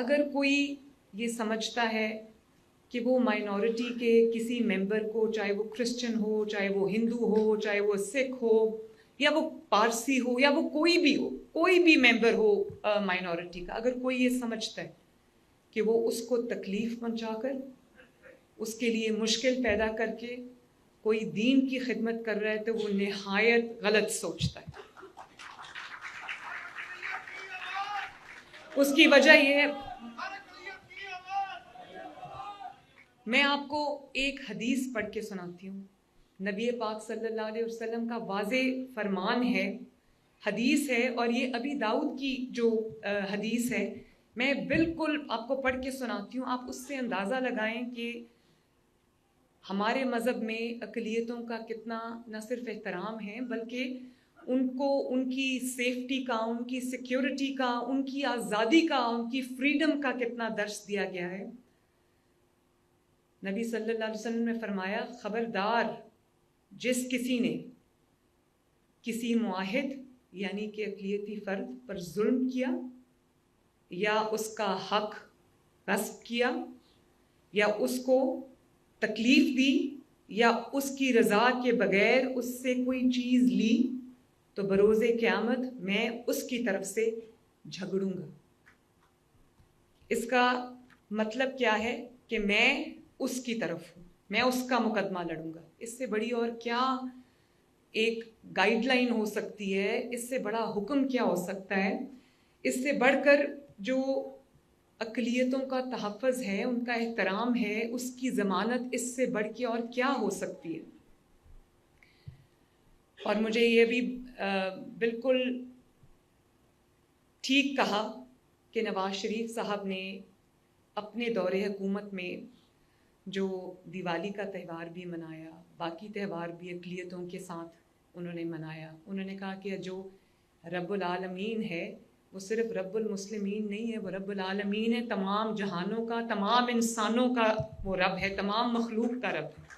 اگر کوئی یہ سمجھتا ہے کہ وہ مائنورٹی کے کسی ممبر کو، چاہے وہ کرسچن ہو، چاہے وہ ہندو ہو، چاہے وہ سکھ ہو، یا وہ پارسی ہو، یا وہ کوئی بھی ہو، کوئی بھی ممبر ہو مائنورٹی کا، اگر کوئی یہ سمجھتا ہے کہ وہ اس کو تکلیف پہنچا کر، اس کے لیے مشکل پیدا کر کے کوئی دین کی خدمت کر رہا ہے، تو وہ نہایت غلط سوچتا ہے۔ اس کی وجہ یہ ہے، میں آپ کو ایک حدیث پڑھ کے سناتی ہوں۔ نبی پاک صلی اللہ علیہ وسلم کا واضح فرمان ہے، حدیث ہے، اور یہ ابی داؤد کی جو حدیث ہے، میں بالکل آپ کو پڑھ کے سناتی ہوں۔ آپ اس سے اندازہ لگائیں کہ ہمارے مذہب میں اقلیتوں کا کتنا نہ صرف احترام ہے، بلکہ ان کو ان کی سیفٹی کا، ان کی سیکیورٹی کا، ان کی آزادی کا، ان کی فریڈم کا کتنا درس دیا گیا ہے۔ نبی صلی اللہ علیہ وسلم نے فرمایا، خبردار جس کسی نے کسی معاہد یعنی کہ اقلیتی فرد پر ظلم کیا، یا اس کا حق غصب کیا، یا اس کو تکلیف دی، یا اس کی رضا کے بغیر اس سے کوئی چیز لی، تو بروز قیامت میں اس کی طرف سے جھگڑوں گا۔ اس کا مطلب کیا ہے کہ میں اس کی طرف ہوں، میں اس کا مقدمہ لڑوں گا۔ اس سے بڑی اور کیا ایک گائیڈ لائن ہو سکتی ہے، اس سے بڑا حکم کیا ہو سکتا ہے، اس سے بڑھ کر جو اقلیتوں کا تحفظ ہے، ان کا احترام ہے، اس کی ضمانت اس سے بڑھ کے اور کیا ہو سکتی ہے۔ اور مجھے یہ بھی بالکل ٹھیک کہا کہ نواز شریف صاحب نے اپنے دور حکومت میں جو دیوالی کا تہوار بھی منایا، باقی تہوار بھی اقلیتوں کے ساتھ انہوں نے منایا۔ انہوں نے کہا کہ جو رب العالمین ہے وہ صرف رب المسلمین نہیں ہے، وہ رب العالمین ہے، تمام جہانوں کا، تمام انسانوں کا وہ رب ہے، تمام مخلوق کا رب ہے۔